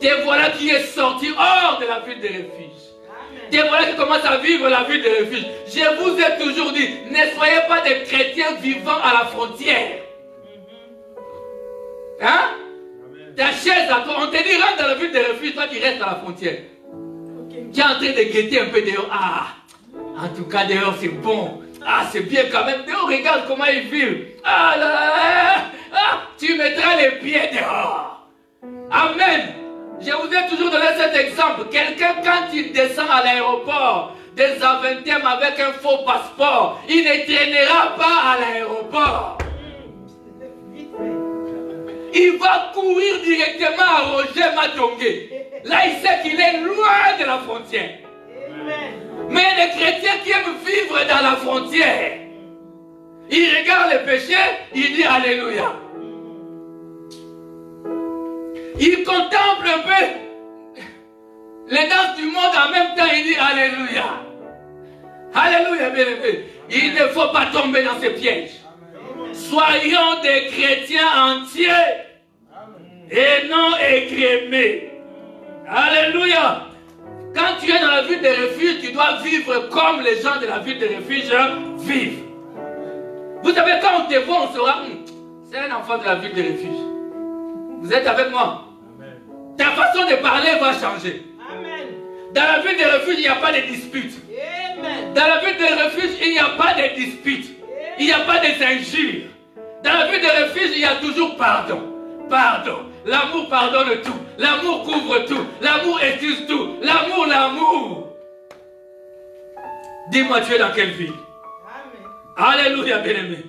Te voilà qui est sorti hors de la ville de refuge. Des voilà qui commencent à vivre la vie de refuge. Je vous ai toujours dit, ne soyez pas des chrétiens vivant à la frontière. Hein? Ta chaise à toi, on te dit rentre dans la ville de refuge, toi tu restes à la frontière. Tu es en train de guetter un peu dehors. Ah, en tout cas dehors c'est bon. Ah, c'est bien quand même. Dehors, regarde comment ils vivent. Ah là là, ah, tu mettras les pieds dehors. Amen. Je vous ai toujours donné cet exemple. Quelqu'un, quand il descend à l'aéroport des Aventem avec un faux passeport, il ne traînera pas à l'aéroport. Il va courir directement à Roger Matongé. Là, il sait qu'il est loin de la frontière. Mais les chrétiens qui aiment vivre dans la frontière, ils regardent les péchés, ils disent Alléluia. Ils contemplent un peu les danses du monde en même temps, ils disent Alléluia. Alléluia, bien aimé. Il ne faut pas tomber dans ces pièges. Soyons des chrétiens entiers et non écrémés. Alléluia. Quand tu es dans la ville de refuge, tu dois vivre comme les gens de la ville de refuge vivent. Vous savez, quand on te voit, on saura, c'est un enfant de la ville de refuge. Vous êtes avec moi? Amen. Ta façon de parler va changer. Amen. Dans la ville de refuge, il n'y a pas de disputes. Amen. Dans la ville de refuge, il n'y a pas de disputes. Il n'y a pas d'injures. Dans la ville de refuge, il y a toujours pardon. Pardon. L'amour pardonne tout. L'amour couvre tout. L'amour excuse tout. L'amour, l'amour. Dis-moi, tu es dans quelle ville? Amen. Alléluia, bien-aimé.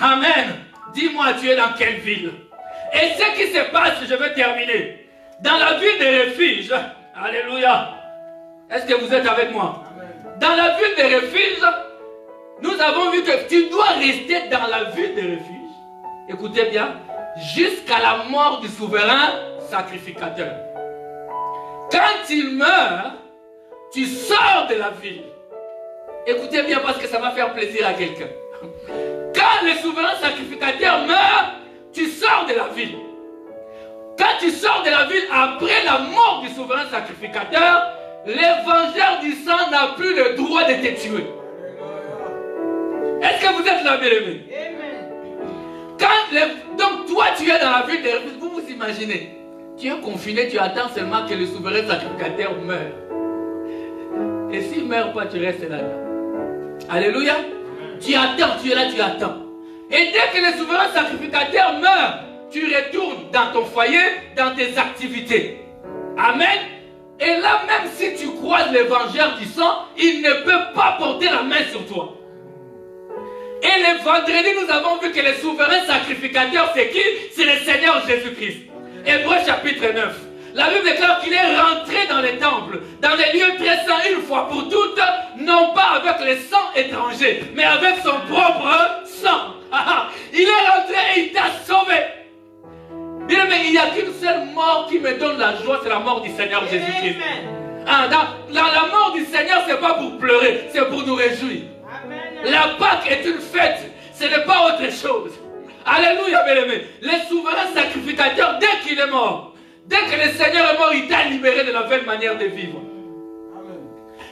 Amen. Dis-moi, tu es dans quelle ville? Et ce qui se passe, je vais terminer. Dans la ville de refuge, alléluia. Est-ce que vous êtes avec moi? Amen. Dans la ville de refuge, nous avons vu que tu dois rester dans la ville de refuge. Écoutez bien. Jusqu'à la mort du souverain sacrificateur. Quand il meurt, tu sors de la ville. Écoutez bien parce que ça va faire plaisir à quelqu'un. Quand le souverain sacrificateur meurt, tu sors de la ville. Quand tu sors de la ville après la mort du souverain sacrificateur, le vengeur du sang n'a plus le droit de te tuer. Est-ce que vous êtes là, bien-aimé? Donc toi tu es dans la ville de refuge, vous vous imaginez, tu es confiné, tu attends seulement que le souverain sacrificateur meure. Et s'il ne meurt pas, tu restes là. Alléluia. Tu attends, tu es là, tu attends. Et dès que le souverain sacrificateur meurt, tu retournes dans ton foyer, dans tes activités. Amen. Et là, même si tu croises le vengeur du sang, il ne peut pas porter la main sur toi. Et le vendredi, nous avons vu que le souverain sacrificateur, c'est qui? C'est le Seigneur Jésus-Christ. Hébreux chapitre 9. La Bible déclare qu'il est rentré dans les temples, dans les lieux très saints une fois pour toutes, non pas avec le sang étranger, mais avec son propre sang. Il est rentré et il t'a sauvé. Bien, mais il n'y a qu'une seule mort qui me donne la joie, c'est la mort du Seigneur Jésus-Christ. Dans la mort du Seigneur, ce n'est pas pour pleurer, c'est pour nous réjouir. La Pâque est une fête, ce n'est pas autre chose. Alléluia, bien-aimé. Le souverain sacrificateur, dès qu'il est mort, dès que le Seigneur est mort, il t'a libéré de la nouvelle manière de vivre. Amen.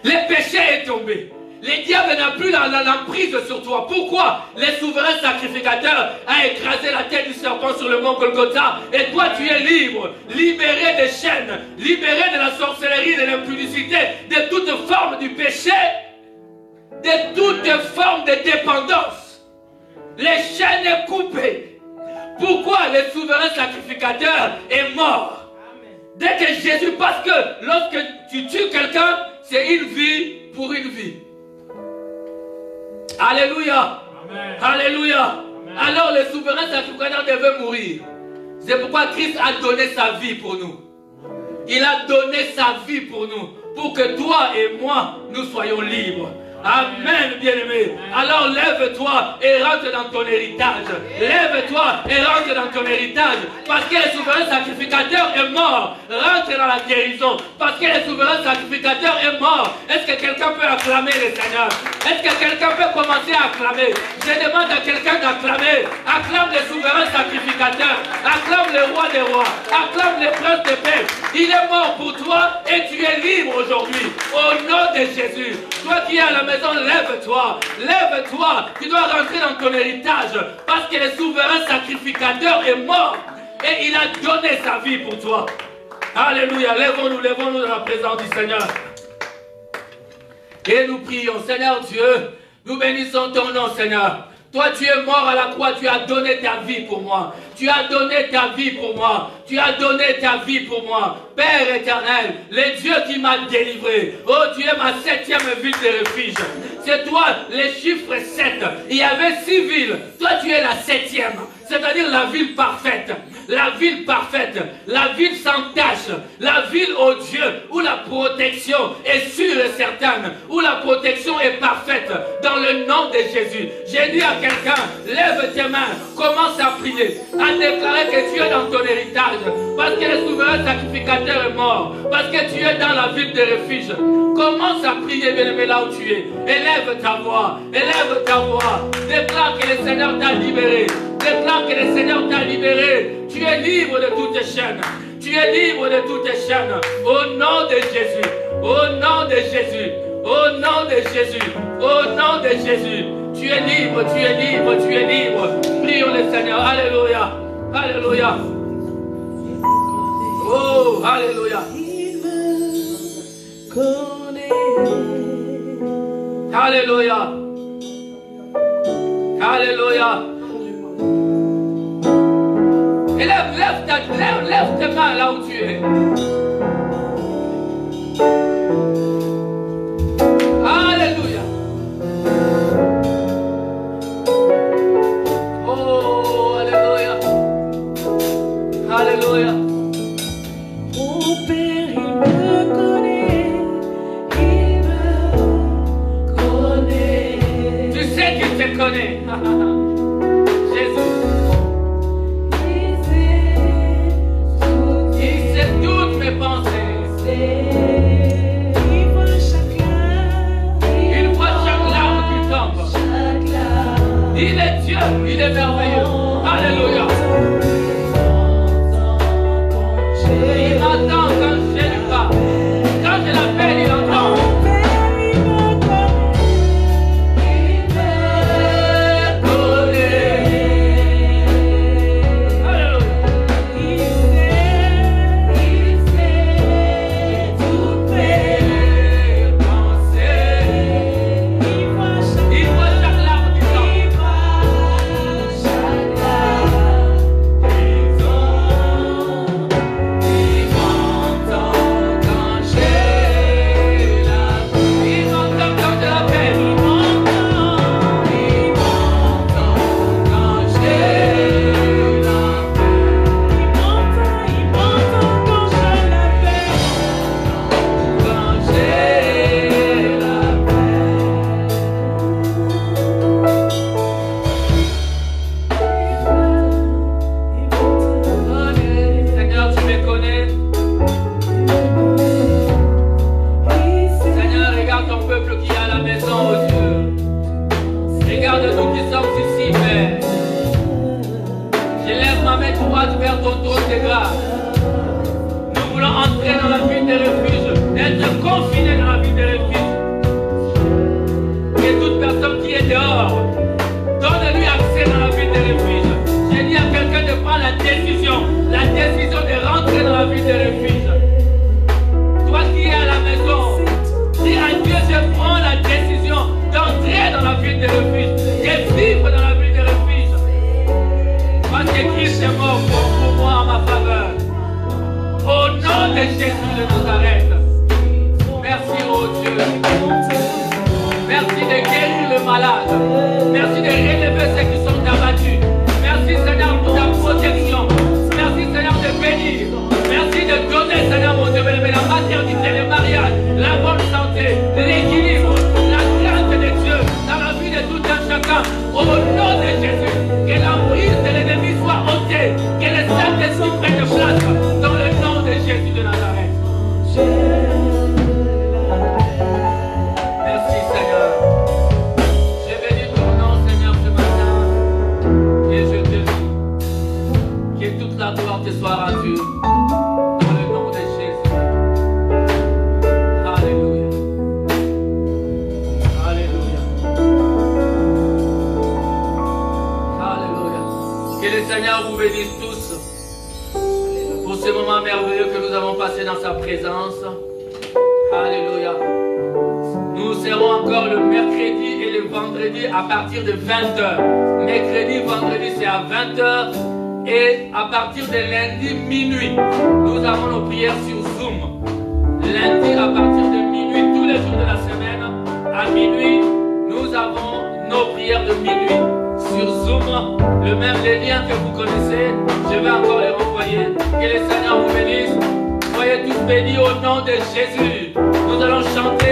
Le péché est tombé. Le diable n'a plus l'emprise sur toi. Pourquoi? Le souverain sacrificateur a écrasé la tête du serpent sur le mont Golgotha. Et toi, tu es libre, libéré des chaînes, libéré de la sorcellerie, de l'impudicité, de toute forme du péché, de toute forme de dépendance. Les chaînes sont coupées. Pourquoi le souverain sacrificateur est mort? Dès que Jésus, parce que lorsque tu tues quelqu'un, c'est une vie pour une vie. Alléluia. Amen. Alléluia. Amen. Alors le souverain sacrificateur devait mourir. C'est pourquoi Christ a donné sa vie pour nous. Il a donné sa vie pour nous. Pour que toi et moi, nous soyons libres. Amen, bien-aimé. Alors lève-toi et rentre dans ton héritage. Lève-toi et rentre dans ton héritage. Parce que le souverain sacrificateur est mort. Rentre dans la guérison. Parce que le souverain sacrificateur est mort. mort. Est-ce que quelqu'un peut acclamer le Seigneur? Est-ce que quelqu'un peut commencer à acclamer? Je demande à quelqu'un d'acclamer. Acclame le souverain sacrificateur. Acclame le roi des rois. Acclame le prince de paix. Il est mort pour toi et tu es libre aujourd'hui. Au nom de Jésus. Toi qui es à la maison, lève-toi. Lève-toi. Tu dois rentrer dans ton héritage. Parce que le souverain sacrificateur est mort. Et il a donné sa vie pour toi. Alléluia. Lèvons-nous dans la présence du Seigneur. Et nous prions, Seigneur Dieu, nous bénissons ton nom, Seigneur. Toi, tu es mort à la croix, tu as donné ta vie pour moi. Tu as donné ta vie pour moi. Tu as donné ta vie pour moi. Père éternel, le Dieu qui m'a délivré. Oh, tu es ma 7e ville de refuge. C'est toi, les chiffres 7. Il y avait 6 villes. Toi, tu es la 7e. C'est-à-dire la ville parfaite. La ville parfaite. La ville sans tache. La ville, oh Dieu, où la protection est sûre et certaine. Où la protection est parfaite. Dans le nom de Jésus. J'ai dit à quelqu'un, lève tes mains. Commence à prier. À déclarer que tu es dans ton héritage. Parce que le souverain sacrificateur est mort. Parce que tu es dans la ville de refuge. Commence à prier, bien-aimé, là où tu es. Élève ta voix. Élève ta voix. Déclare que le Seigneur t'a libéré. Déclare que le Seigneur t'a libéré. Tu es libre de toutes tes chaînes. Tu es libre de toutes tes chaînes. Au nom de Jésus. Au nom de Jésus. Au nom de Jésus. Au nom de Jésus. Tu es libre, tu es libre, tu es libre. Prions le Seigneur. Alléluia. Alléluia. Oh, alléluia. Alléluia. Alléluia. Et lève tes mains là où tu es. Alléluia. Oh, alléluia. Alléluia. Mon Père, il me connaît. Il me connaît. Tu sais qu'il te connaît. Jésus. Il sait toutes mes pensées. Il voit chaque larme qui tombe. Il est Dieu, il est merveilleux. Alléluia. Il m'entend quand je lui parle. Quand je l'appelle, il entend. Seigneur vous bénisse tous pour ce moment merveilleux que nous avons passé dans sa présence. Alléluia. Nous serons encore le mercredi et le vendredi à partir de 20h. Mercredi, vendredi, c'est à 20h. Et à partir de lundi, minuit, nous avons nos prières sur Zoom. Lundi, à partir de minuit, tous les jours de la semaine, à minuit, nous avons nos prières de minuit sur Zoom. Le même les liens que vous connaissez, je vais encore les renvoyer. Que le Seigneur vous bénisse. Soyez tous bénis au nom de Jésus. Nous allons chanter.